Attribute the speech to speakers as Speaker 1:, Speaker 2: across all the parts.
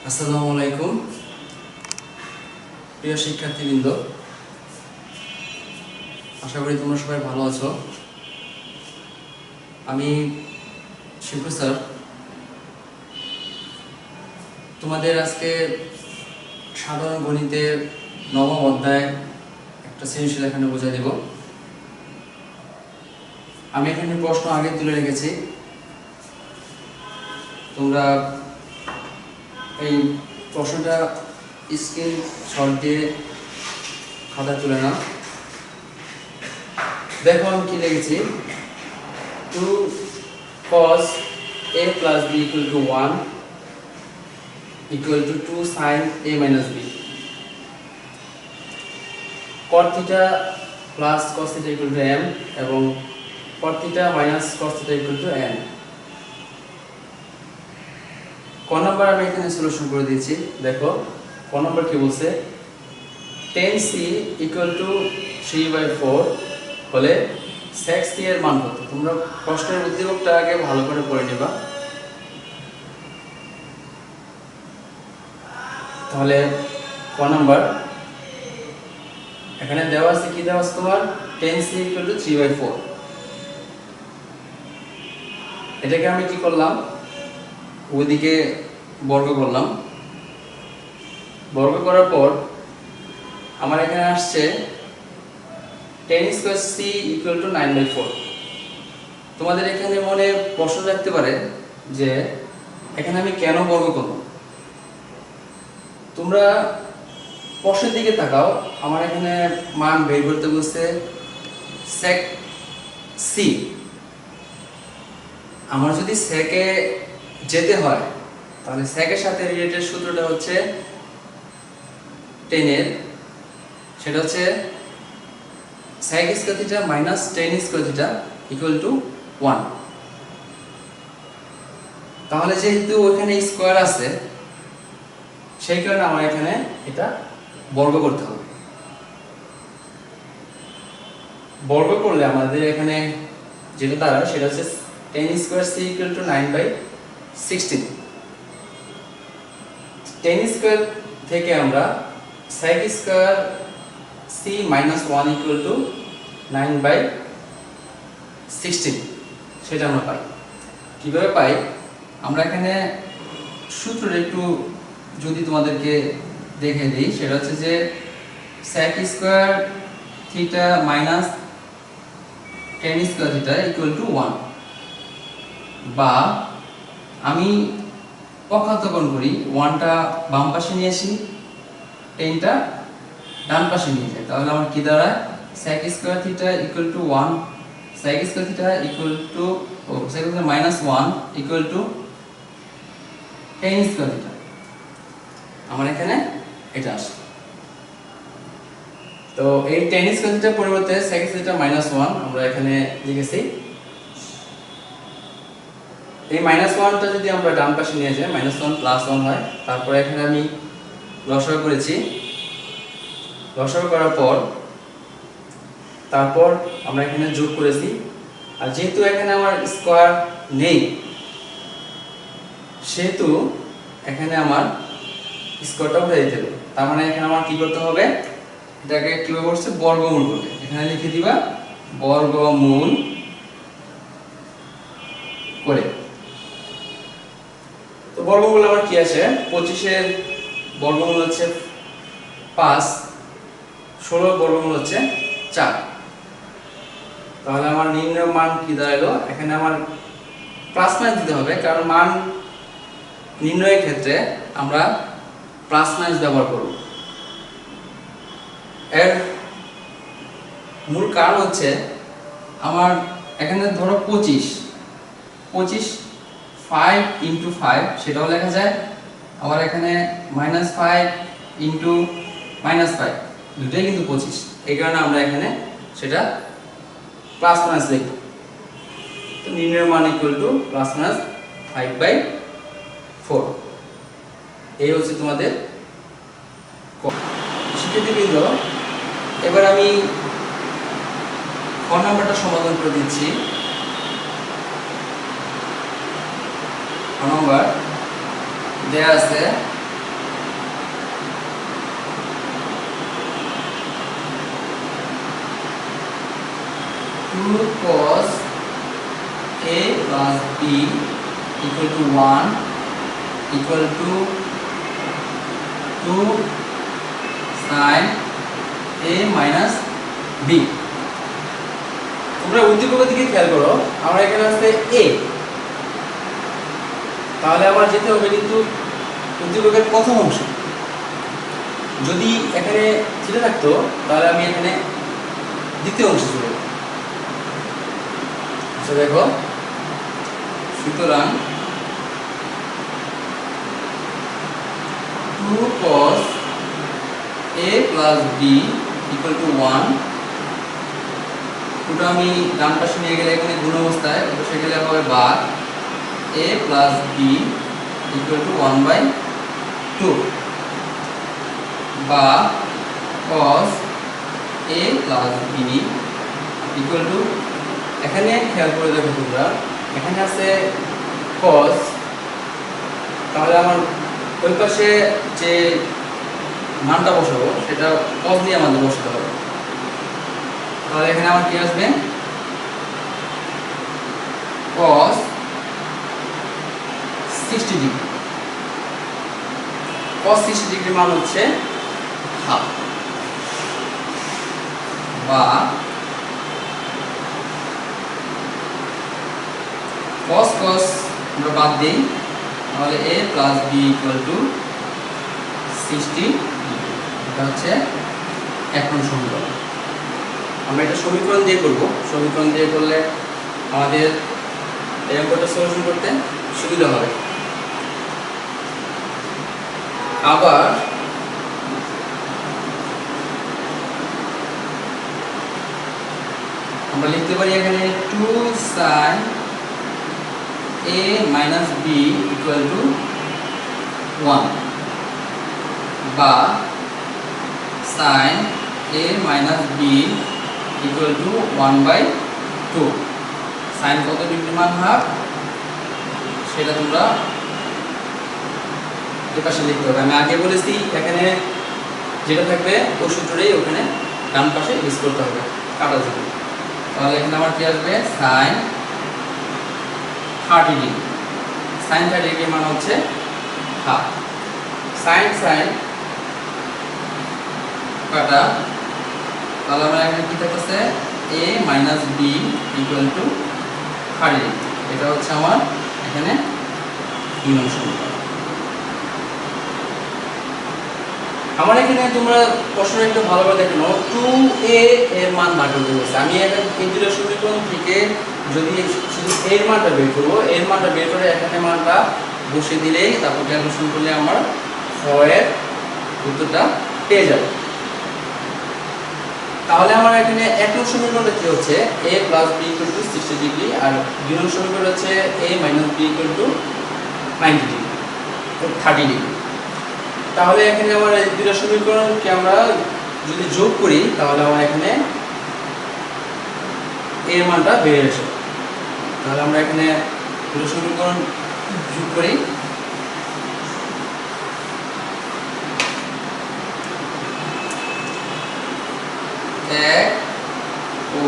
Speaker 1: আসসালামু আলাইকুম প্রিয় শিক্ষার্থীবৃন্দ, আশা করি তোমরা সবাই ভালো আছো। আমি শিবু স্যার তোমাদের আজকে সাধারণ গণিতের নবম অধ্যায় একটা সৃজনশীল এখানে বোঝাই দেব। আমি এখানে প্রশ্ন আগে তুলে রেখেছি, তোমরা এই প্রশ্নটা স্ক্রিনশট দিয়ে খাতা তুলে নাও। দেখো আমি কি লিখেছি, 2 cos a plus b equal to 1 equal to 2 sin a minus b, cot theta plus cos theta equal to m এবং cot theta minus cos theta equal to n। ক নাম্বার আমি এখানে সলিউশন করে দিয়েছি। দেখো ক নাম্বার কি বলছে, 10c equal to 3/4 হলে sec c এর মান কত? তোমরা প্রশ্নের উদ্দীপকটা আগে ভালো করে পড়ে নিবা। তাহলে ক নাম্বার এখানে দেওয়া আছে, কি দেওয়া আছে তোমার, 10c equal to 3/4। এটাকে আমি কি করলাম, ওইদিকে বর্গ করলাম। বর্গ করার পর আমার এখানে আসছে 10 স্কয়ার c equal to 9/4। তোমাদের এখানে মনে প্রশ্ন থাকতে পারে যে এখানে আমি কেন বর্গ করব। তোমরা প্রশ্নের দিকে তাকাও, আমার এখানে মান বের করতে বলছে sec c। আমার যদি সেকে যেতে হয় তাহলে সেকের সাথে রিলেটেড সূত্রটা হচ্ছে 10 এর, সেটা হচ্ছে sec square theta minus tan square theta equal two 1। তাহলে যেহেতু ওখানে স্কয়ার আছে সেই কারণে আমার এখানে এটা বর্গ করতে হবে। বর্গ করলে আমাদের এখানে যেটা দাঁড়ায় সেটা হচ্ছে tan square c equal to 9/16। tan square থেকে আমরা sec square c minus 1 equal to 9/16 সেটা আমরা পাই। কিভাবে পাই, আমরা এখানে সূত্রটা একটু যদি তোমাদেরকে দেখে দিই, সেটা হচ্ছে যে sec square theta minus tan square theta equal two 1, বা আমি পক্ষান্তকরণ করি, 1টা বাম পাশে নিয়ে আসি, 10টা ডান পাশে নিয়ে যাই। তাহলে আমার কি দাঁড়ায়, sec square theta equal two 1, sec square theta equal two sec square minus 1 equal to tan square theta. আমার এখানে এটা আসে। তো এই tan স্কয়ার থিটার পরিবর্তে sec স্কয়ার থিটা মাইনাস 1 আমরা এখানে লিখেছি। এই মাইনাস 1টা যদি আমরা ডান পাশে নিয়ে যাই, মাইনাস 1 প্লাস 1 হয়। তারপরে এখানে আমি লসাগু করেছি। লসাগু করার পর তারপর আমরা এখানে যোগ করেছি। আর যেহেতু এখানে আমার স্কয়ার নেই সেহেতু এখানে আমার স্কয়ারটা উঠে দিতে হবে। তার মানে এখানে আমার কি করতে হবে, এটাকে কিভাবে করছে, বর্গমূল করবে। এখানে লিখে দিবা বর্গমূল করে। তো বর্গমূল আমার কি আছে, 25 এর বর্গমূল হচ্ছে 5, 16 বর্গমূল হচ্ছে 4। তাহলে আমার নির্ণয় মান কি দাঁড়ালো, এখানে আমার প্লাস মাইনাস দিতে হবে, কারণ মান নির্ণয়ের ক্ষেত্রে আমরা প্লাস মাইনাস ব্যবহার করব। এর মূল কারণ হচ্ছে আমার এখানে ধরো 25 5 ইন্টু 5 সেটাও লেখা যায়, আবার এখানে -5 ইন্টু -5 দুটোই কিন্তু 25। এই কারণে আমরা এখানে সেটা প্লাস মাইনাস লিখব। তো নির্ণয় মান ইকুয়াল টু প্লাস মাইনাস 5/4। এই হচ্ছে তোমাদের শিক্ষার্থীবৃন্দ। এবার আমি ক নাম্বারটা সমাধান করে দিচ্ছি। ক নাম্বার দেয়া আছে 2 cos a plus b equal to 1 equal to 2 sin a minus b। তোমরা উদ্দীপকের দিকে খেয়াল করো, আমরা এখানে আছে a, তাহলে আবার যেতে হবে কিন্তু উদ্দীপকের প্রথম অংশ। যদি এখানে থিটা থাকতো তাহলে আমি এখানে দ্বিতীয় অংশে চলে যাব। আচ্ছা দেখো, সুতরাং 2 cos a plus b equal to 1, ওটা আমি ডান পাশে নিয়ে গেলে এখানে গুণ অবস্থায় বসে গেলে হবে ভাগ a plus b equal to 1/2 বা cos a plus b equal to, এখানে খেয়াল করে দেখো তোমরা, এখানে আছে cos, তাহলে আমার ওই পাশে যে মানটা বসাবো সেটা cos দিয়ে আমাদের বসাতে হবে। তাহলে এখানে আমার কি আসবে, cos 60 ডিগ্রি। cos 60 ডিগ্রি মান হচ্ছে হাফ, বা cos cos আমরা বাদ দিই, তাহলে a plus b equal to 60 degree. এটা হচ্ছে এক নং সমীকরণ। আমরা এটা সমীকরণ দিয়ে করব, সমীকরণ দিয়ে করলে আমাদের এই অঙ্কটা সলিউশন করতে সুবিধা হবে। আবার আমরা লিখতে পারি এখানে 2 sin a minus b equal to 1 বা sin a minus b equal to 1/2। sin কত ডিগ্রি মান হাফ সেটা তোমরা এই পাশে লিখতে হবে। আমি আগে বলেছি এখানে যেটা থাকবে ওই সূত্রটাই ওখানে ডান পাশে ইউজ করতে হবে কাটার জন্য। তাহলে এখানে আমার কি আসবে, sin 30 ডিগ্রি। sin 30 ডিগ্রি মান হচ্ছে হাফ। sin sin কাটা, তাহলে আমরা এখানে কি থাকতেছে a minus b equal to 30 degree. এটা হচ্ছে আমার এখানে 2 নং সমীকরণ। আমার এখানে তোমরা প্রশ্নটা একটু ভালোভাবে দেখো, 2a এর মান বার করতে বলছে। আমি এখন এই দুটো সমীকরণ থেকে যদি শুধু এর মানটা বের করব, এর মানটা বের করে এখানে মানটা বসিয়ে দিলেই তারপর ক্যালকুলেশন করলে আমার এর উত্তরটা পেয়ে যাবে। তাহলে আমার এখানে এক নং সমীকরণটা কি হচ্ছে, a plus b equal to 60 degree, আর দুই নং সমীকরণ হচ্ছে a minus b equal to 90 degree, 30 degree. তাহলে এখানে আমার এই দুটো সমীকরণকে আমরা যদি যোগ করি তাহলে আমার এখানে এর মানটা বেড়ে আসে। তাহলে আমরা এখানে দুটো সমীকরণ যোগ করি, এক ও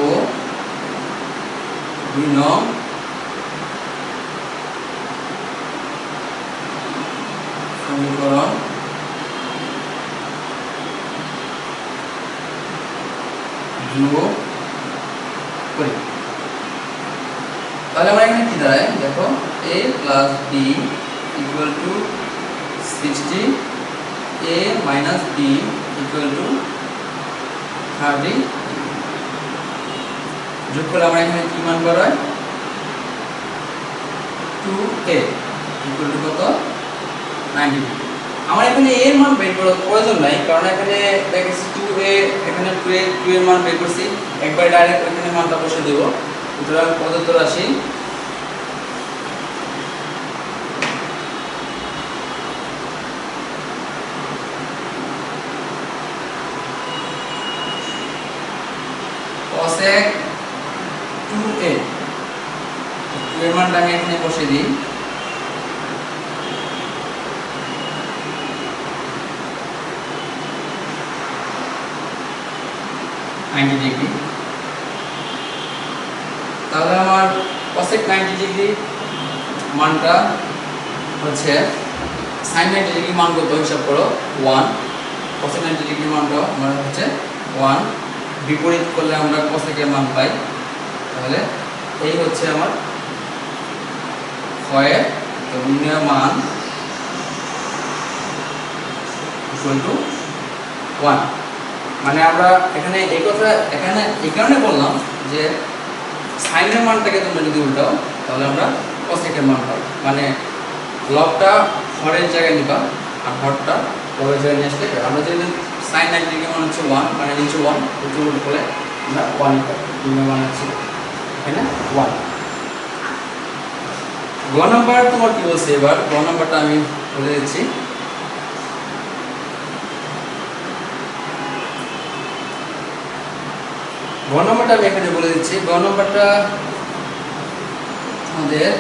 Speaker 1: দুই নং সমীকরণ যোগ করি। তাহলে আমরা এখানে কি দাঁড়ায় দেখো, a plus b equal to 60, a minus b equal to 30। যোগ করলে আমরা এখানে কি মান বার হয়, 2a equal to কত, 90 ডিগ্রি। আমার এখানে a এর মান বের করার প্রয়োজন নাই, কারণ এখানে দেখেছি 2a, এখানে 2 এর মান বের করছি, একবার ডাইরেক্ট এখানে মানটা বসে দেব। সুতরাং প্রদত্ত রাশি cosec 2a, 2 এর মানটা আমি এখানে বসে দিই, ডিগ্রি তাহলে আমার cosec 90 ডিগ্রি মানটা হচ্ছে sin 90 ডিগ্রি মান কত হিসাব করো 1, cosec 90 ডিগ্রি মানটা আমার হচ্ছে 1, বিপরীত করলে আমরা cosec এর মান পাই। তাহলে এই হচ্ছে আমার ক্ষয়ের নির্ণয় মান ইকুয়াল টু 1। মানে আমরা এখানে এই কথা এখানে এই কারণে বললাম যে সাইনের মানটাকে তোমরা যদি উল্টাও তাহলে আমরা cosec এর মান পাই। মানে লবটা হরের জায়গায় নিবা আর হরটা লবের জায়গায় নিয়ে আসলে আমরা যদি sin 90 ডিগ্রি মান হচ্ছে 1, মানে নিচে 1 উপরে উল্টো করে আমরা 1 পাই। নির্ণয় মান হচ্ছে এখানে 1। গ নাম্বার তোমার কি বলছে এবার? গ নাম্বারটা আমি বলে দিচ্ছি। গ নাম্বারটা আমি এখানে বলে দিচ্ছি। গ নাম্বারটা আমাদের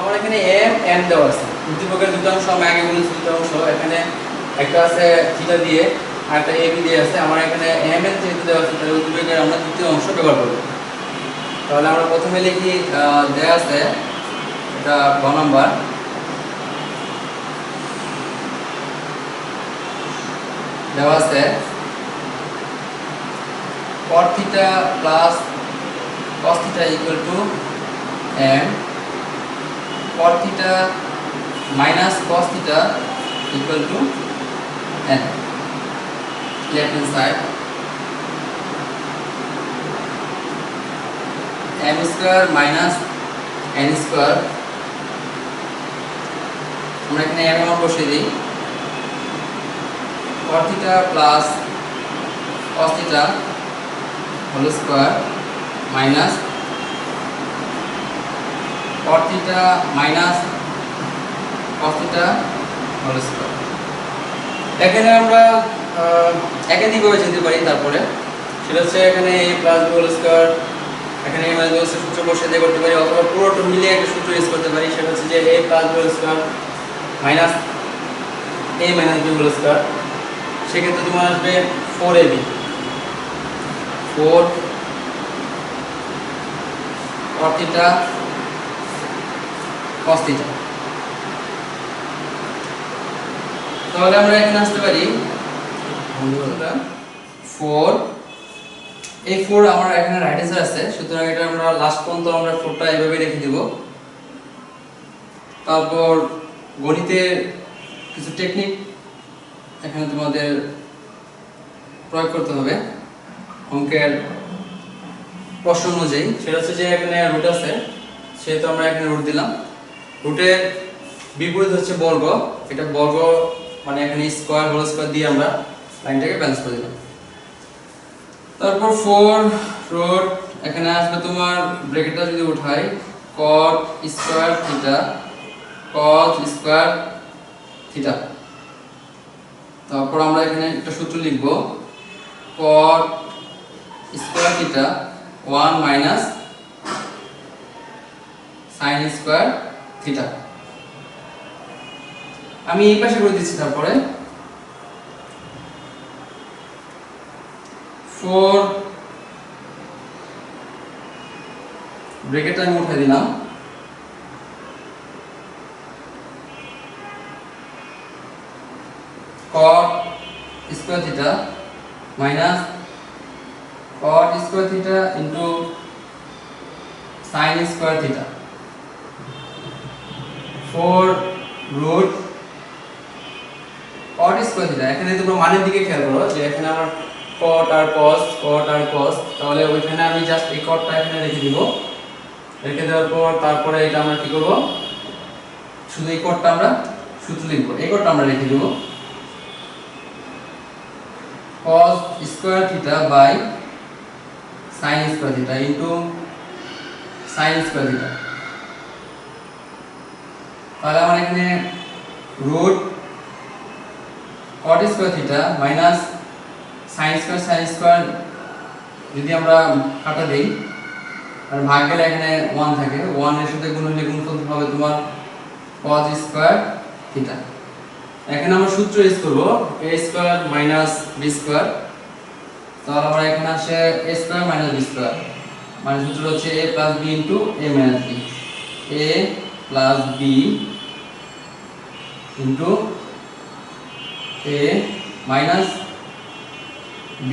Speaker 1: আমার এখানে m n দেওয়া আছে। উদ্দীপকের দুটো অংশ আমি আগে বলেছি, দুটো অংশ এখানে একটা আছে থিটা দিয়ে আর একটা ab দিয়ে আছে। আমার এখানে m n যেহেতু দেওয়া আছে তাহলে উদ্দীপকের আমরা দ্বিতীয় অংশ ব্যবহার করব। তাহলে আমরা প্রথমে লিখি দেওয়া আছে এটা গ নাম্বার, দেওয়া আছে cot theta plus cos theta equal to m, cot theta minus cos theta equal to n. Left hand side m square minus n square, আমরা এখানে m মান বসিয়ে দিই। cot theta plus cos theta whole square minus cot theta minus cos theta whole square। এখানে আমরা একাধিকভাবে যেতে পারি। তারপরে সেটা হচ্ছে এখানে a plus b whole square, এখানে a minus b whole square সূত্র বসিয়ে দিয়ে করতে পারি, অথবা পুরোটা মিলিয়ে একটা সূত্র ইউজ করতে পারি। সেটা হচ্ছে যে a plus b whole square minus a minus b whole square। সেক্ষেত্রে তোমার আসবে 4ab, 4 cot theta cos theta। তাহলে আমরা এখানে আসতে পারি 4, এই 4 আমার এখানে রাইট অ্যান্সার আছে, সুতরাং এটা আমরা লাস্ট পর্যন্ত আমরা 4টা এইভাবে রেখে দিব। তারপর গণিতের কিছু টেকনিক এখানে তোমাদের প্রয়োগ করতে হবে অঙ্কের প্রশ্ন অনুযায়ী। সেটা হচ্ছে যে এখানে রুট আছে, সেহেতু আমরা এখানে রুট দিলাম। রুটের বিপরীত হচ্ছে বর্গ, এটা বর্গ মানে এখানে স্কয়ার হোল স্কয়ার দিয়ে আমরা লাইনটাকে ব্যালেন্স করে দিলাম। তারপর 4 রুট এখানে আসবে তোমার ব্র্যাকেটটা যদি উঠাই cot square theta cos square theta. তারপর আমরা এখানে একটা সূত্র লিখব cot square theta 1 minus sin square theta. আমি এই পাশে করে দিচ্ছি। তারপরে 4 ব্র্যাকেটটা আমি উঠাই দিলাম, cot square theta minus cot square theta into sin square theta 4 root cot square theta. এখানে তোমরা মানের দিকে খেয়াল করো যে এখানে আমার cot আর cos, তাহলে ওইখানে আমি জাস্ট এই cotটা এখানে রেখে দিব। রেখে দেওয়ার পর তারপরে এটা আমরা কি করব, শুধু এই cotটা আমরা সূত্র লিখব, এই cotটা আমরা রেখে দিব cos square theta by sin square theta into sin square theta. তাহলে আমরা এখানে root cot square theta minus sin square যদি আমরা কাটা দেই আর ভাগ গেলে এখানে 1 থাকে, 1 এর সাথে গুণ হলে গুণফল হবে তোমার cos স্কয়ার থিটা। এখানে আমরা সূত্র ইউজ করব a square minus b square তাহলে আমরা এখানে আসে a square minus b square, মানে সূত্র হচ্ছে a plus b into a minus b, a plus b into a minus b।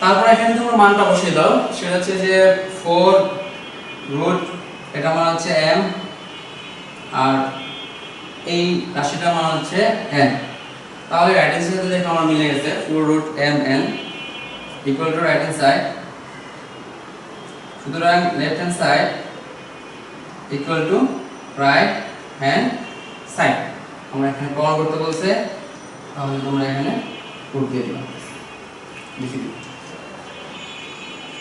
Speaker 1: তারপর এখানে তোমরা মানটা বসিয়ে দাও, সেটা হচ্ছে যে 4 রুট, এটা মান হচ্ছে m, আর এই রাশিটার মান হচ্ছে n। তাহলে রাইট হ্যান্ড সাইডে দেখো আমার মিলে গেছে 4 root m n equal to right hand side, সুতরাং left hand side equal to right hand side. আমরা এখানে প্রমাণ করতে বলছে, তাহলে তোমরা এখানে প্রুফ দিয়ে দিবা, লিখে দিবা।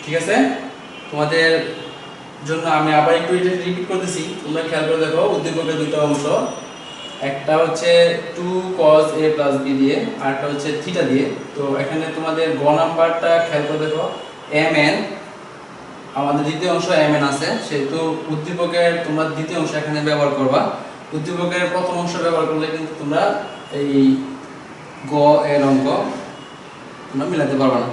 Speaker 1: ঠিক আছে, তোমাদের জন্য আমি আবার একটু এটা রিপিট করতেছি, তোমরা খেয়াল করে দেখো। উদ্দীপকের দুটো অংশ, একটা হচ্ছে 2 cos a plus b দিয়ে, আর একটা হচ্ছে থিটা দিয়ে। তো এখানে তোমাদের গ নাম্বারটা খেয়াল করে দেখো, mn, আমাদের দ্বিতীয় অংশ mn আছে, সেহেতু উদ্দীপকের তোমরা দ্বিতীয় অংশ এখানে ব্যবহার করবা। উদ্দীপকের প্রথম অংশ ব্যবহার করলে কিন্তু তোমরা এই গ এর অঙ্ক তোমরা মিলাতে পারবে না।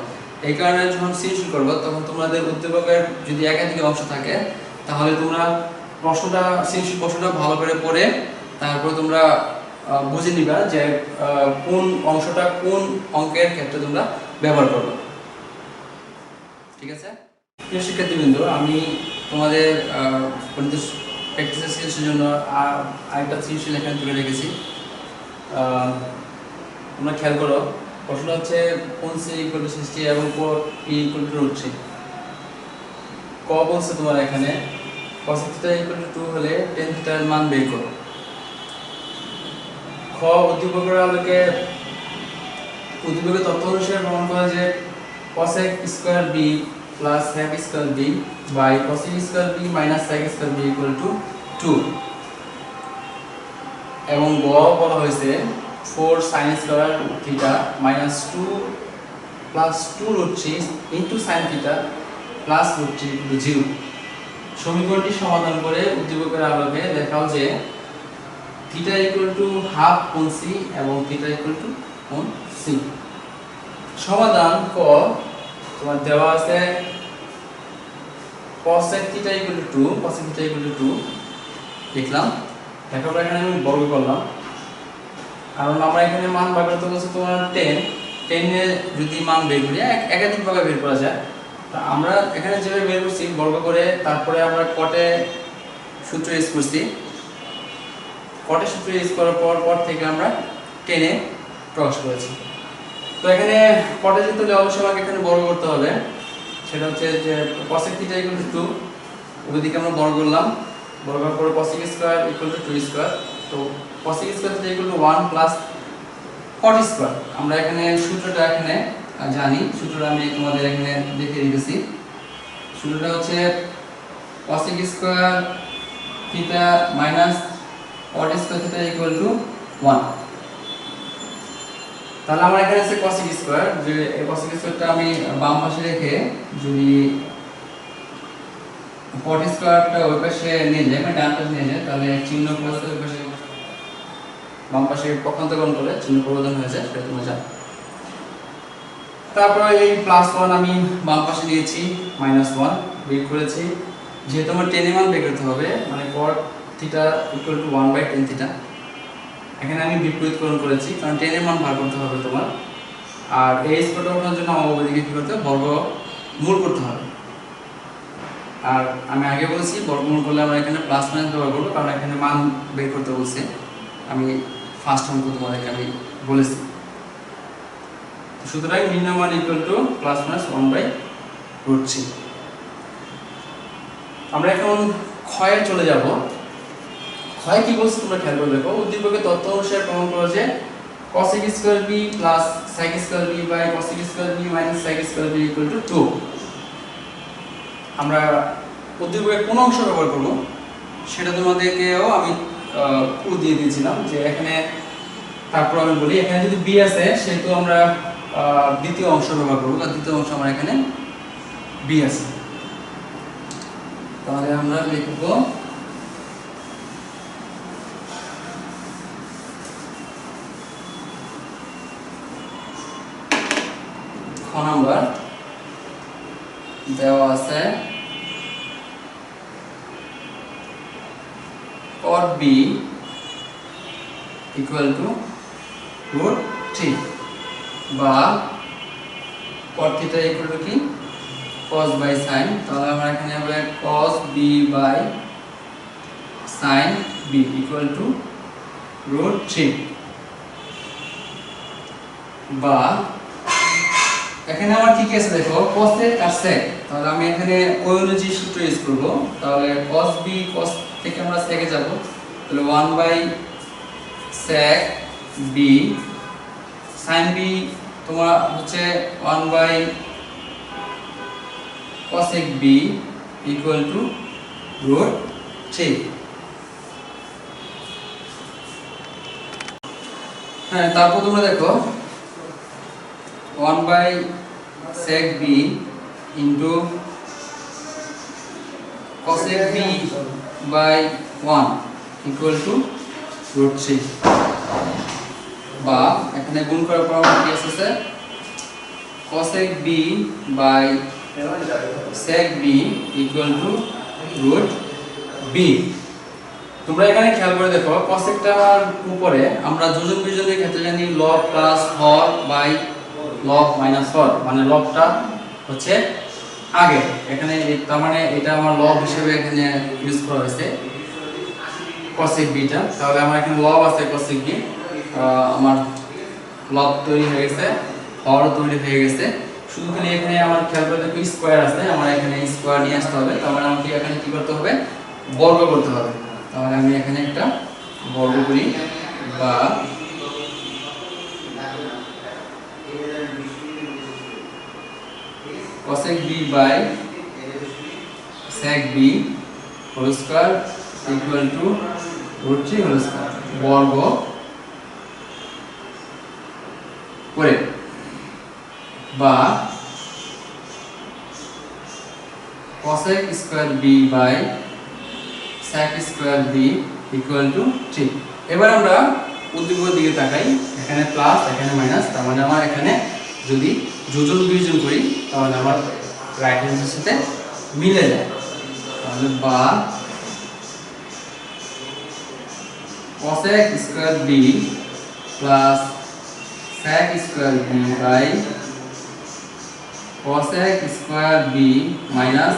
Speaker 1: এই কারণে যখন সৃজনশীল করবো তখন তোমাদের উদ্দীপকের যদি একাধিক অংশ থাকে, তাহলে তোমরা সৃজনশীল প্রশ্নটা ভালো করে পড়ে তারপর তোমরা বুঝে নিবা যে কোন অংশটা কোন অঙ্কের ক্ষেত্রে তোমরা ব্যবহার করবে। ঠিক আছে, প্রিয় শিক্ষার্থীবৃন্দ, আমি তোমাদের প্র্যাকটিসের সৃজনশীলের জন্য আরেকটা সৃজনশীল এখানে তুলে রেখেছি। তোমরা খেয়াল করো, প্রশ্নটা হচ্ছে কোন c ইকুয়াল টু 60 এবং p ইকুয়াল টু √3। ক বলছে তোমার এখানে cos θ ইকুয়াল টু 2 হলে tan θ এর মান বের করো। খ উদ্দীপকের আলোকে উদ্দীপকের তথ্য অনুসারে প্রমাণ করা যে cos square b plus sec square b by cos square b minus sec square b equal to 2, এবং গ বলা হয়েছে 4 sin square theta minus 2 plus 2 √3 into sin theta plus √3 equal to 0। সমীকরণটি সমাধান করে উদ্দীপকের আলোকে দেখাও যে থিটা ইকুয়াল টু হাফ কোণ c এবং থিটা ইকুয়াল টু কোণ c। সমাধান ক তোমার দেওয়া আছে cos theta equal to 2, cos theta equal to 2 লিখলাম। দেখো এখানে আমি বর্গ করলাম, কারণ আমরা এখানে মান বার করতে বলছি তোমার 10 এর যদি মান বের করি একাধিক ভাবে বের করা যায়। তো আমরা এখানে যেভাবে বের করছি বর্গ করে, তারপরে আমরা কটে সূত্র ইউজ করছি, কটে সূত্র ইউজ করার পর থেকে আমরা 10 এ প্রকাশ করেছি। তো এখানে কটে যেতে হলে অবশ্যই আমাকে এখানে বর্গ করতে হবে, সেটা হচ্ছে যে cos থিটা ইকুয়াল টু 2, ওইদিকে আমরা বর্গ করলাম, বর্গ করার পর cos square equal to 2 square. তো cos square theta equal two 1 plus cot square. আমরা এখানে সূত্রটা এখানে জানি, সূত্রটা আমি তোমাদের এখানে দেখিয়ে দিয়েছি। সূত্রটা হচ্ছে cos square theta minus cot square theta equal two 1। তাহলে আমার এখানে আছে cos স্কয়ার, যে এই cos স্কয়ারটা আমি বাম পাশে রেখে যদি cot স্কয়ারটা ওই পাশে নিয়ে যাই, মানে ডান পাশে নিয়ে যাই, তাহলে চিহ্ন প্লাস ওই পাশে বাম পাশে পক্ষান্তরকরণ করে চিহ্ন পরিবর্তন হয়ে যায়, সেটা তোমরা জানো। তারপর এই +1 আমি বাম পাশে নিয়েছি, -1 বের করেছি। যেহেতু আমার tan এর মান বের করতে হবে, মানে cot theta equal two 1/tan theta, এখানে আমি বিপরীতকরণ করেছি, কারণ tan এর মান বার করতে হবে তোমার। আর এই স্কয়ারটা ওঠানোর জন্য আমার ওইদিকে কি করতে হবে, বর্গমূল করতে হবে। আর আমি আগে বলেছি বর্গমূল করলে আমরা এখানে প্লাস মাইনাস ব্যবহার করবো, কারণ এখানে মান বের করতে বলছে। আমি ফার্স্ট অঙ্ক তোমাদেরকে আমি বলেছি। সুতরাং নির্ণয় মান ইকুয়াল টু প্লাস মাইনাস 1/√3। আমরা এখন ক্ষয়ে চলে যাব। ক্ষয় কি বলছে তোমরা খেয়াল করে দেখো। উদ্দীপকের তথ্য অনুসারে প্রমাণ করো যে cos square b plus sec square b by cos square b minus sec square b equal to 2। আমরা উদ্দীপকের কোন অংশ ব্যবহার করব সেটা তোমাদেরকেও আমি ক্লু দিয়ে দিয়েছিলাম, যে এখানে তারপর আমি বলি এখানে যদি b আছে সেহেতু আমরা দ্বিতীয় অংশ ব্যবহার করব, আর দ্বিতীয় অংশ আমার এখানে b আছে। তাহলে আমরা লিখব খ নাম্বার দেওয়া আছে cot b equal to root 3 বা cot theta equal to কি cos by sin, তাহলে আমরা এখানে হবে cos b by sin b equal to root 3 বা এখানে আমার কি আছে দেখো cosec আর sec, তাহলে আমি এখানে ওই অনুযায়ী সূত্র ইউজ করব। তাহলে cos b cos থেকে আমরা sec এ যাব, তাহলে 1 by sec b sin b তোমার হচ্ছে 1 by cosec b equal to root 3। হ্যাঁ, তারপর তোমরা দেখো 1 by sec b into cosec b by 1 equal to root 3 বা এখানে গুণ করার পর আমার কি আসছে cosec b by sec b equal to root b। তোমরা এখানে খেয়াল করে দেখো cosecটা আমার উপরে আমরা যোজন বিয়োজনের ক্ষেত্রে জানি log প্লাস হর বাই log মাইনাস হর, মানে লগটা হচ্ছে আগে, এখানে তার মানে এটা আমার লগ হিসেবে এখানে ইউজ করা হয়েছে cosec b টা। তাহলে আমার এখানে লগ আছে cosec b, আমার লগ তৈরি হয়ে গেছে, হর তৈরি হয়ে গেছে, শুধু খালি এখানে আমার খেয়াল করে দেখো স্কয়ার আছে, আমার এখানে স্কয়ার নিয়ে আসতে হবে। তাহলে আমাকে এখানে কি করতে হবে বর্গ করতে হবে। তাহলে আমি এখানে একটা বর্গ করি বা cosec b by sec b whole square equal to root 3 whole square বর্গ করে বা cosec square b by sec square b equal to 3। এবার আমরা উদ্দীপকের দিকে তাকাই, এখানে প্লাস এখানে মাইনাস, তার মানে আমার এখানে যদি যোজন বিয়োজন করি তাহলে আমার রাইট হ্যান্ডের সাথে মিলে যায়। তাহলে বা cosec square b plus sec square b by cosec square b minus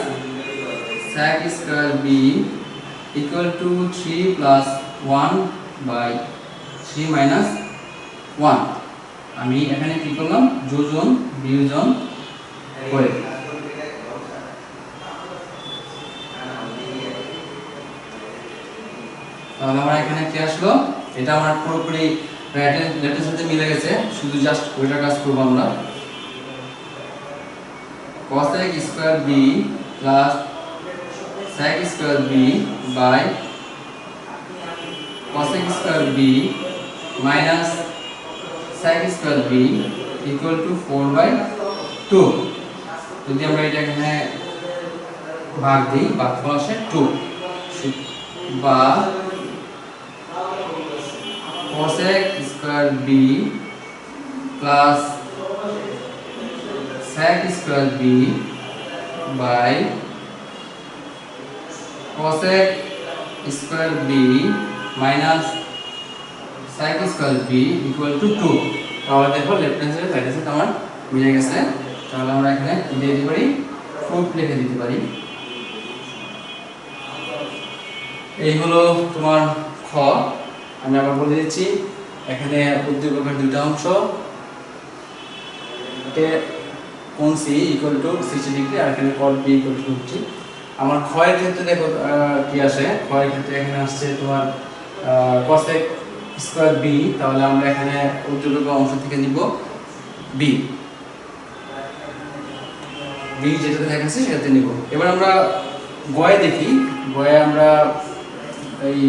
Speaker 1: sec square b equal to 3 plus 1 by 3 minus 1। আমি এখানে কি করলাম যোজন বিয়োজন করে, তাহলে আমরা এখানে কি আসলো এটা আমার পুরোপুরি রাইট হ্যান্ডের সাথে মিলে গেছে, শুধু জাস্ট ওইটা কাজ করব আমরা cosec square b plus sec square b by cosec square b minus sec square b equal to 4 by 2। যদি আমরা এটা এখানে ভাগ দিই ভাগফল আসে 2 বা cosec square b plus sec square b by cosec square b minus sec square b equal to 2। তাহলে দেখো left hand side right hand side আমার মিলে গেছে। তাহলে আমরা এখানে দিয়ে দিতে পারি 4 লিখে দিতে পারি। এই হলো তোমার খ। আমি আবার বলে দিচ্ছি এখানে উদ্দীপকের দুটো অংশ, কোণ c ইকুয়াল টু 60 ডিগ্রি আর এখানে cot b ইকুয়াল টু 50। আমার খ এর ক্ষেত্রে দেখো কি আসে, খ এর ক্ষেত্রে এখানে আসছে তোমার cosec স্কয়ার b, তাহলে আমরা এখানে উদ্দীপকের অংশ থেকে নিব b যেটা দেখাচ্ছি সেটাতে নিব। এবার আমরা গয়ে দেখি, গয়ে আমরা এই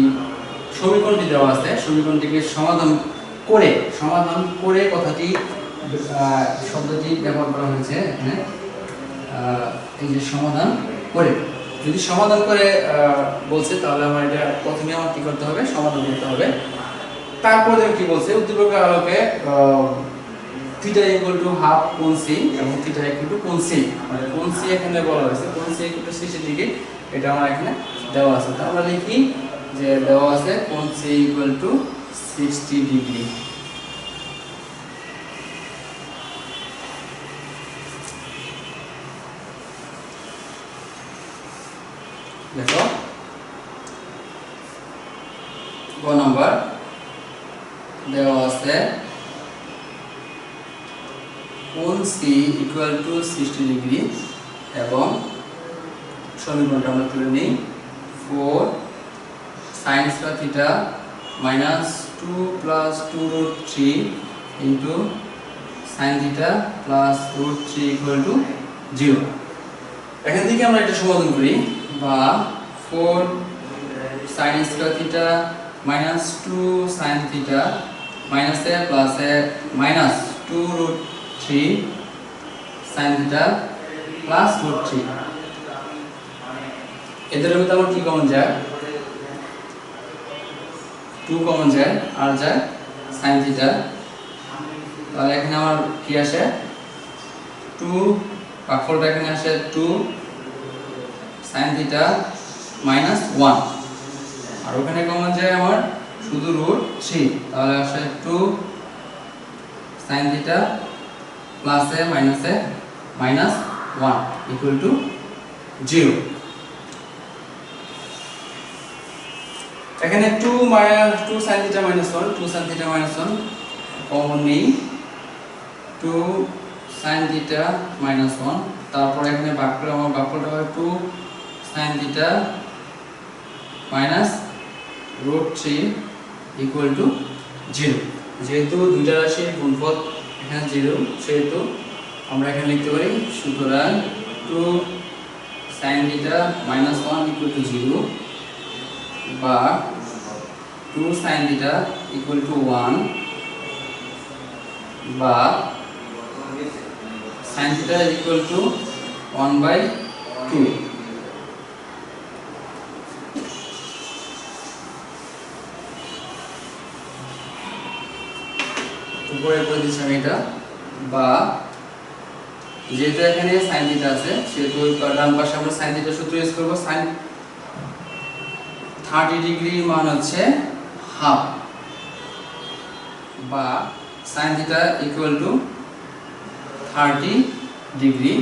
Speaker 1: সমীকরণটি দেওয়া আছে, সমীকরণটিকে সমাধান করে কথাটি শব্দটি ব্যবহার করা হয়েছে এখানে, এই যে সমাধান করে, যদি সমাধান করে বলছে তাহলে আমার এটা প্রথমে আমার কি করতে হবে সমাধান করতে হবে। তারপরে কি বলছে উদ্দীপকের আলোকে θ থিটা ইকুয়াল টু হাফ কোণ সি এবং থিটা ইকুয়াল টু কোণ সি, মানে কোণ সি এখানে বলা হয়েছে, কোণ সি ইকুয়াল টু 60 ডিগ্রি, এটা আমার এখানে দেওয়া আছে। তাহলে আমরা লিখি যে দেওয়া আছে কোণ সি ইকুয়াল টু 60 ডিগ্রি। দেখো গ নাম্বার দেওয়া আছে কোণ সি ইকুয়াল টু 60 ডিগ্রি এবং সমীকরণটা আমরা তুলে নিই 4 sin square theta minus 2 plus 2 root 3 into sin theta plus root 3 equal to 0। এখান থেকে আমরা এটা সমাধান করি, বা 4 sin square theta minus 2 sin theta minus a plus a minus 2 root 3 sin theta plus root 3, এদের মধ্যে আমার কি কমন যায়, 2 কমন যায় আর যায় sin theta। তাহলে এখানে আমার কি আসে 2, ভাগফলটা এখানে আসে 2 sin theta minus 1, আর ওখানে কমন যায় আমার শুধু root 3, তাহলে আসে 2 sin theta plus a minus 1 equal to 0। এখানে 2 sin theta minus 1, 2 sin theta minus 1 common নেই, 2 sin theta minus 1, তারপর এখানে ভাগ করে আমার ভাগফলটা হবে 2 sin theta minus root 3 equal to 0। যেহেতু দুইটা রাশির গুণফল এখানে 0, সেহেতু আমরা এখানে লিখতে পারি সুতরাং 2 sin theta minus 1 equal to 0 বা 2 sin theta equal to 1 বা sin theta equal to 1/2। উপরে করে দিচ্ছি আমি এটা, বা যেহেতু এখানে sin theta আছে সেহেতু ডান পাশে আমরা sin theta সূত্র ইউজ করব, sin 30 ডিগ্রি মান হচ্ছে হাফ, বা sin theta equal to 30 degree.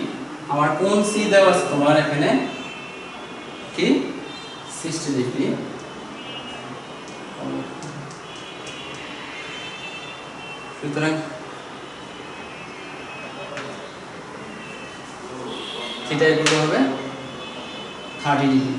Speaker 1: আমার কোণ সি দেওয়া আছে তোমার এখানে কি 60 ডিগ্রি, সুতরাং থিটা ইকুয়াল হবে 30 ডিগ্রি।